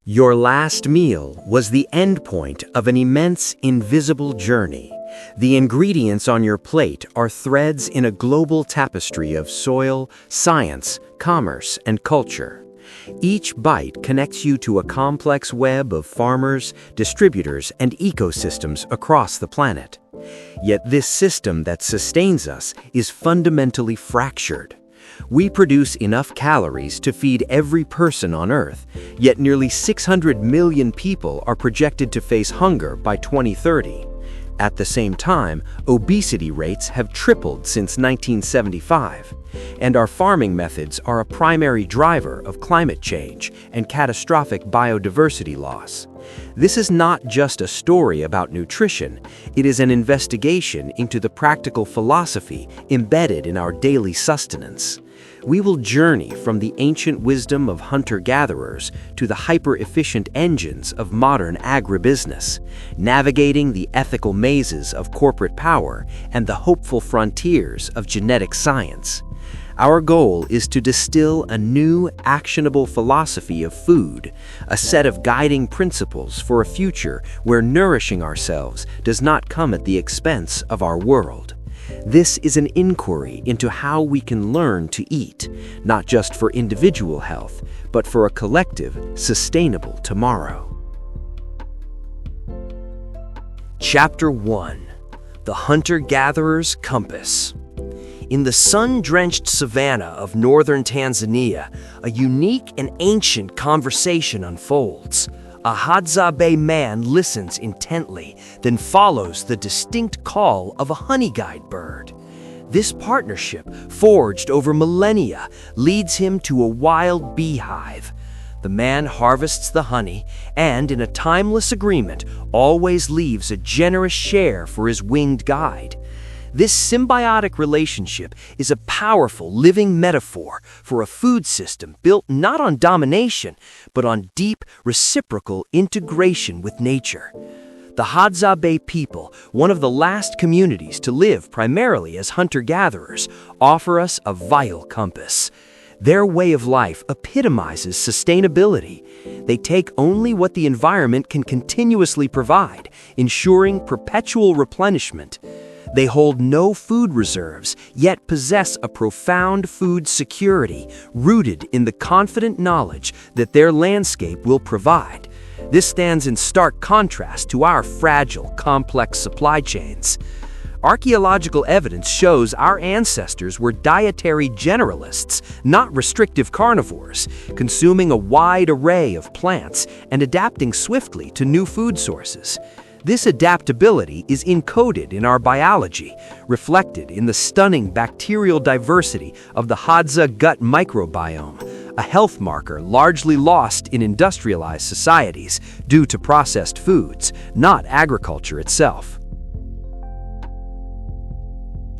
Your last meal was the endpoint of an immense, invisible journey. The ingredients on your plate are threads in a global tapestry of soil, science, commerce, and culture. Each bite connects you to a complex web of farmers, distributors, and ecosystems across the planet. Yet this system that sustains us is fundamentally fractured. We produce enough calories to feed every person on Earth, yet nearly 600 million people are projected to face hunger by 2030. At the same time, obesity rates have tripled since 1975, and our farming methods are a primary driver of climate change and catastrophic biodiversity loss. This is not just a story about nutrition, it is an investigation into the practical philosophy embedded in our daily sustenance. We will journey from the ancient wisdom of hunter-gatherers to the hyper-efficient engines of modern agribusiness, navigating the ethical mazes of corporate power and the hopeful frontiers of genetic science. Our goal is to distill a new, actionable philosophy of food, a set of guiding principles for a future where nourishing ourselves does not come at the expense of our world. This is an inquiry into how we can learn to eat, not just for individual health, but for a collective, sustainable tomorrow. Chapter 1: The Hunter-Gatherer's Compass. In the sun-drenched savanna of northern Tanzania, a unique and ancient conversation unfolds. A Hadzabe man listens intently, then follows the distinct call of a honey-guide bird. This partnership, forged over millennia, leads him to a wild beehive. The man harvests the honey and, in a timeless agreement, always leaves a generous share for his winged guide. This symbiotic relationship is a powerful living metaphor for a food system built not on domination, but on deep, reciprocal integration with nature. The Hadzabe people, one of the last communities to live primarily as hunter-gatherers, offer us a vital compass. Their way of life epitomizes sustainability. They take only what the environment can continuously provide, ensuring perpetual replenishment. They hold no food reserves, yet possess a profound food security rooted in the confident knowledge that their landscape will provide. This stands in stark contrast to our fragile, complex supply chains. Archaeological evidence shows our ancestors were dietary generalists, not restrictive carnivores, consuming a wide array of plants and adapting swiftly to new food sources. This adaptability is encoded in our biology, reflected in the stunning bacterial diversity of the Hadza gut microbiome, a health marker largely lost in industrialized societies due to processed foods, not agriculture itself.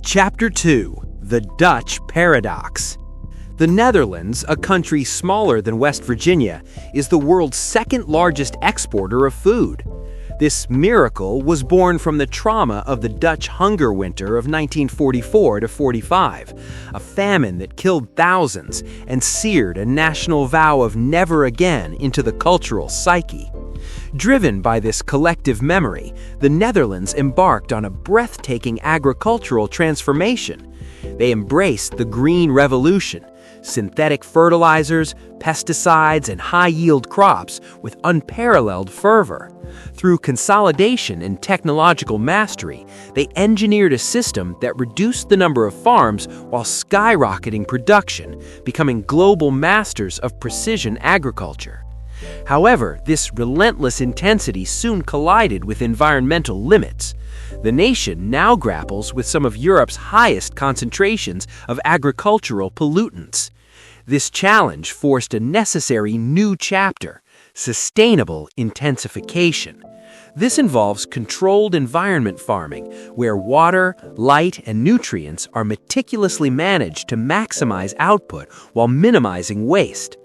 Chapter 2: The Dutch Paradox. The Netherlands, a country smaller than West Virginia, is the world's second-largest exporter of food. This miracle was born from the trauma of the Dutch hunger winter of 1944-45, a famine that killed thousands and seared a national vow of never again into the cultural psyche. Driven by this collective memory, the Netherlands embarked on a breathtaking agricultural transformation. They embraced the Green Revolution, synthetic fertilizers, pesticides, and high-yield crops with unparalleled fervor. Through consolidation and technological mastery, they engineered a system that reduced the number of farms while skyrocketing production, becoming global masters of precision agriculture. However, this relentless intensity soon collided with environmental limits. The nation now grapples with some of Europe's highest concentrations of agricultural pollutants. This challenge forced a necessary new chapter: sustainable intensification. This involves controlled environment farming, where water, light, and nutrients are meticulously managed to maximize output while minimizing waste.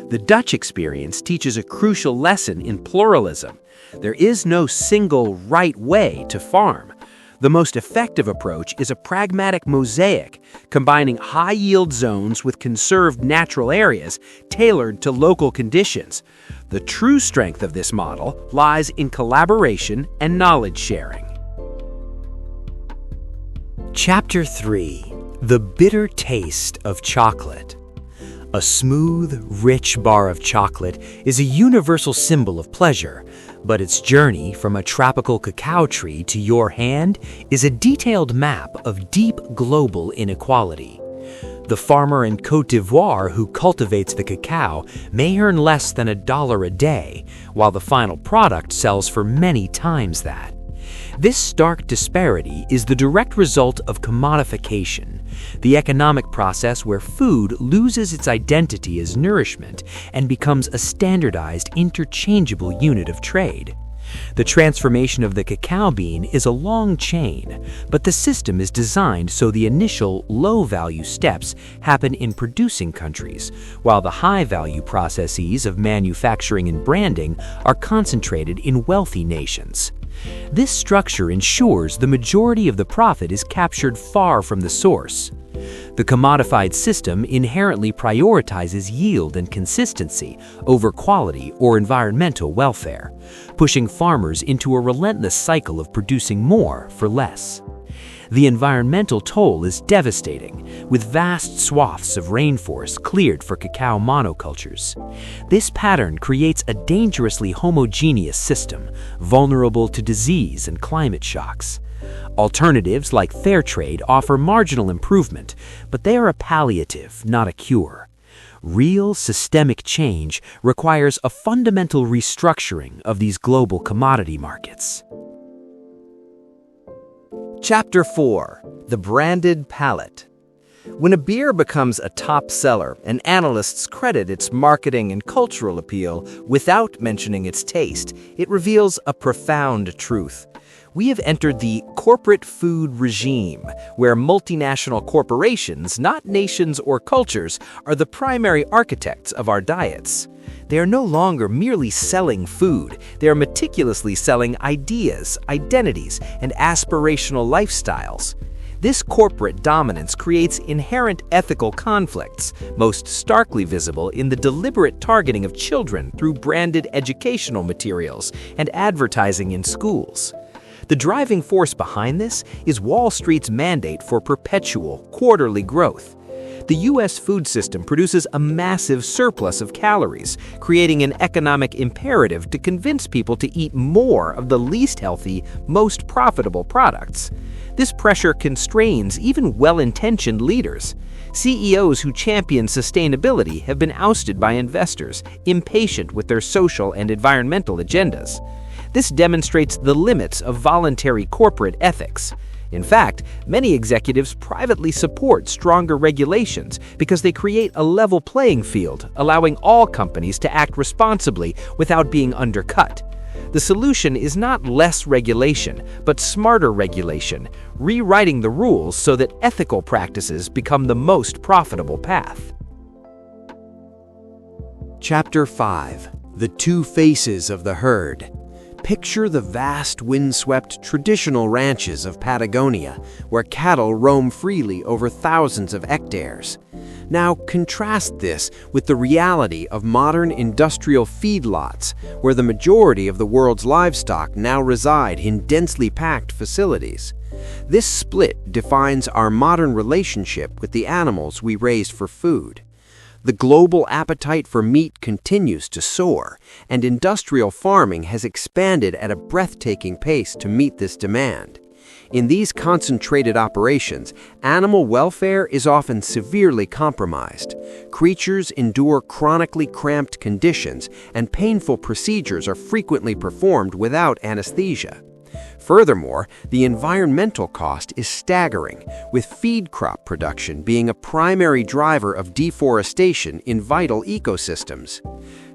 The Dutch experience teaches a crucial lesson in pluralism. There is no single right way to farm. The most effective approach is a pragmatic mosaic, combining high-yield zones with conserved natural areas tailored to local conditions. The true strength of this model lies in collaboration and knowledge sharing. Chapter 3: The Bitter Taste of Chocolate. A smooth, rich bar of chocolate is a universal symbol of pleasure, but its journey from a tropical cacao tree to your hand is a detailed map of deep global inequality. The farmer in Côte d'Ivoire who cultivates the cacao may earn less than $1 a day, while the final product sells for many times that. This stark disparity is the direct result of commodification, the economic process where food loses its identity as nourishment and becomes a standardized, interchangeable unit of trade. The transformation of the cacao bean is a long chain, but the system is designed so the initial low-value steps happen in producing countries, while the high-value processes of manufacturing and branding are concentrated in wealthy nations. This structure ensures the majority of the profit is captured far from the source. The commodified system inherently prioritizes yield and consistency over quality or environmental welfare, pushing farmers into a relentless cycle of producing more for less. The environmental toll is devastating, with vast swaths of rainforest cleared for cacao monocultures. This pattern creates a dangerously homogeneous system, vulnerable to disease and climate shocks. Alternatives like fair trade offer marginal improvement, but they are a palliative, not a cure. Real systemic change requires a fundamental restructuring of these global commodity markets. Chapter 4: The Branded Palate. When a beer becomes a top seller and analysts credit its marketing and cultural appeal without mentioning its taste, it reveals a profound truth. We have entered the corporate food regime, where multinational corporations, not nations or cultures, are the primary architects of our diets. They are no longer merely selling food, they are meticulously selling ideas, identities, and aspirational lifestyles. This corporate dominance creates inherent ethical conflicts, most starkly visible in the deliberate targeting of children through branded educational materials and advertising in schools. The driving force behind this is Wall Street's mandate for perpetual, quarterly growth. The U.S. food system produces a massive surplus of calories, creating an economic imperative to convince people to eat more of the least healthy, most profitable products. This pressure constrains even well-intentioned leaders. CEOs who champion sustainability have been ousted by investors, impatient with their social and environmental agendas. This demonstrates the limits of voluntary corporate ethics. In fact, many executives privately support stronger regulations because they create a level playing field, allowing all companies to act responsibly without being undercut. The solution is not less regulation, but smarter regulation, rewriting the rules so that ethical practices become the most profitable path. Chapter 5: The Two Faces of the Herd. Picture the vast, windswept, traditional ranches of Patagonia, where cattle roam freely over thousands of hectares. Now contrast this with the reality of modern industrial feedlots, where the majority of the world's livestock now reside in densely packed facilities. This split defines our modern relationship with the animals we raised for food. The global appetite for meat continues to soar, and industrial farming has expanded at a breathtaking pace to meet this demand. In these concentrated operations, animal welfare is often severely compromised. Creatures endure chronically cramped conditions, and painful procedures are frequently performed without anesthesia. Furthermore, the environmental cost is staggering, with feed crop production being a primary driver of deforestation in vital ecosystems.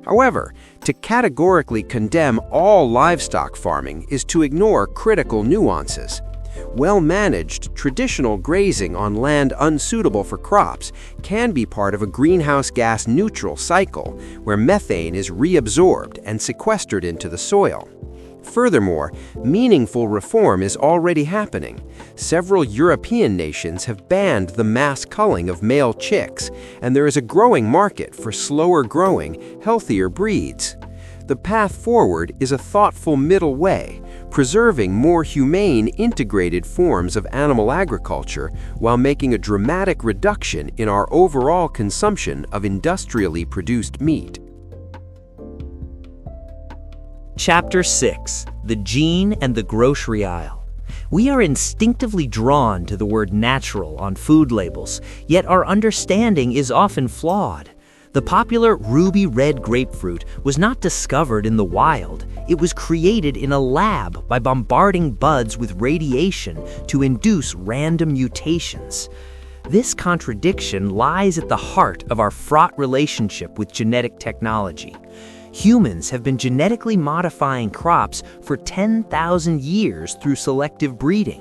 However, to categorically condemn all livestock farming is to ignore critical nuances. Well-managed, traditional grazing on land unsuitable for crops can be part of a greenhouse gas neutral cycle, where methane is reabsorbed and sequestered into the soil. Furthermore, meaningful reform is already happening. Several European nations have banned the mass culling of male chicks, and there is a growing market for slower-growing, healthier breeds. The path forward is a thoughtful middle way, preserving more humane, integrated forms of animal agriculture while making a dramatic reduction in our overall consumption of industrially produced meat. Chapter 6: The Gene and the Grocery Aisle. We are instinctively drawn to the word natural on food labels, yet our understanding is often flawed. The popular ruby red grapefruit was not discovered in the wild. It was created in a lab by bombarding buds with radiation to induce random mutations. This contradiction lies at the heart of our fraught relationship with genetic technology. Humans have been genetically modifying crops for 10,000 years through selective breeding.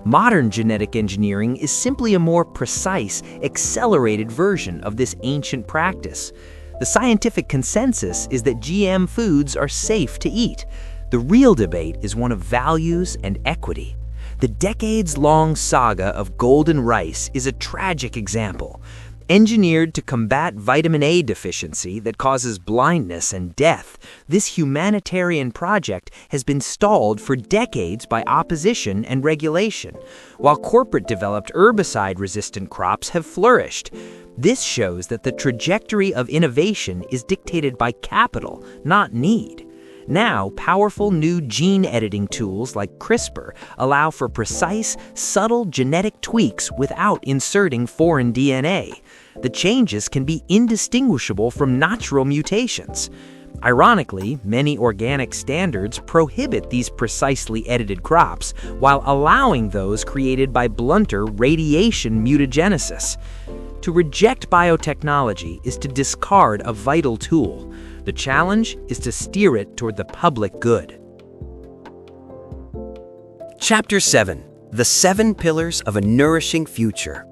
Modern genetic engineering is simply a more precise, accelerated version of this ancient practice. The scientific consensus is that GM foods are safe to eat. The real debate is one of values and equity. The decades-long saga of golden rice is a tragic example. Engineered to combat vitamin A deficiency that causes blindness and death, this humanitarian project has been stalled for decades by opposition and regulation, while corporate-developed herbicide-resistant crops have flourished. This shows that the trajectory of innovation is dictated by capital, not need. Now, powerful new gene editing tools like CRISPR allow for precise, subtle genetic tweaks without inserting foreign DNA. The changes can be indistinguishable from natural mutations. Ironically, many organic standards prohibit these precisely edited crops while allowing those created by blunter radiation mutagenesis. To reject biotechnology is to discard a vital tool. The challenge is to steer it toward the public good. Chapter 7: The 7 Pillars of a Nourishing Future.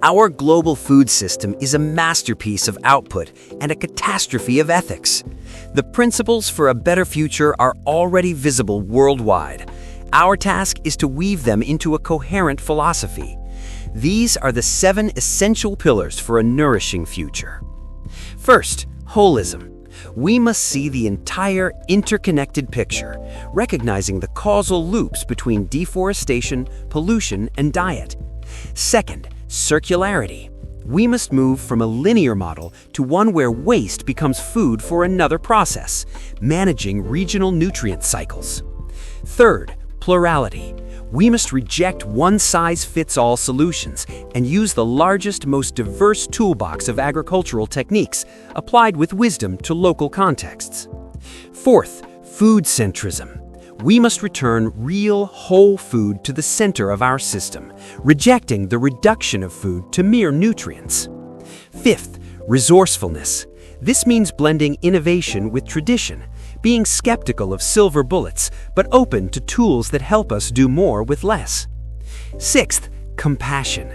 Our global food system is a masterpiece of output and a catastrophe of ethics. The principles for a better future are already visible worldwide. Our task is to weave them into a coherent philosophy. These are the 7 essential pillars for a nourishing future. First, holism. We must see the entire interconnected picture, recognizing the causal loops between deforestation, pollution, and diet. Second, circularity. We must move from a linear model to one where waste becomes food for another process, managing regional nutrient cycles. Third, plurality. We must reject one-size-fits-all solutions and use the largest, most diverse toolbox of agricultural techniques, applied with wisdom to local contexts. Fourth, food centrism. We must return real, whole food to the center of our system, rejecting the reduction of food to mere nutrients. Fifth, resourcefulness. This means blending innovation with tradition, being skeptical of silver bullets, but open to tools that help us do more with less. Sixth, compassion.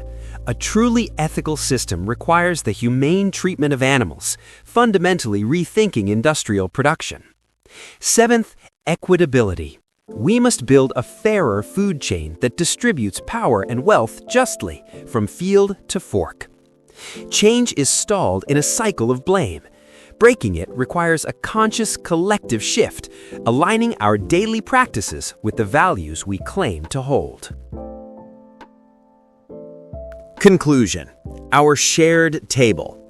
A truly ethical system requires the humane treatment of animals, fundamentally rethinking industrial production. Seventh, equitability. We must build a fairer food chain that distributes power and wealth justly, from field to fork. Change is stalled in a cycle of blame. Breaking it requires a conscious collective shift, aligning our daily practices with the values we claim to hold. Conclusion: Our shared table.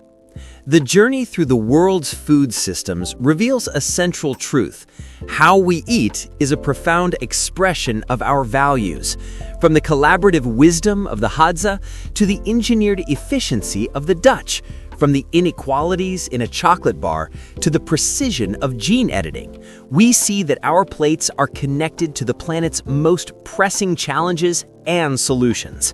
The journey through the world's food systems reveals a central truth. How we eat is a profound expression of our values, from the collaborative wisdom of the Hadza to the engineered efficiency of the Dutch, from the inequalities in a chocolate bar to the precision of gene editing. We see that our plates are connected to the planet's most pressing challenges and solutions.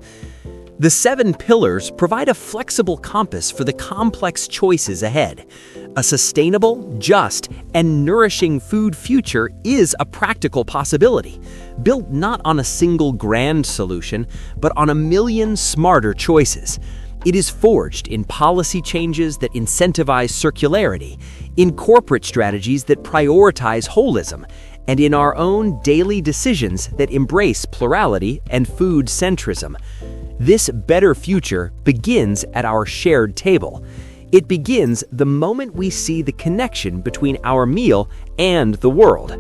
The 7 pillars provide a flexible compass for the complex choices ahead. A sustainable, just, and nourishing food future is a practical possibility, built not on a single grand solution, but on a million smarter choices. It is forged in policy changes that incentivize circularity, in corporate strategies that prioritize holism, and in our own daily decisions that embrace plurality and food centrism. This better future begins at our shared table. It begins the moment we see the connection between our meal and the world.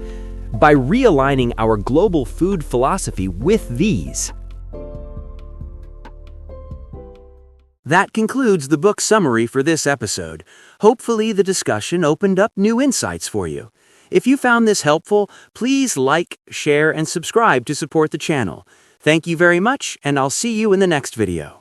By realigning our global food philosophy with these. That concludes the book summary for this episode. Hopefully, the discussion opened up new insights for you. If you found this helpful, please like, share, and subscribe to support the channel. Thank you very much, and I'll see you in the next video.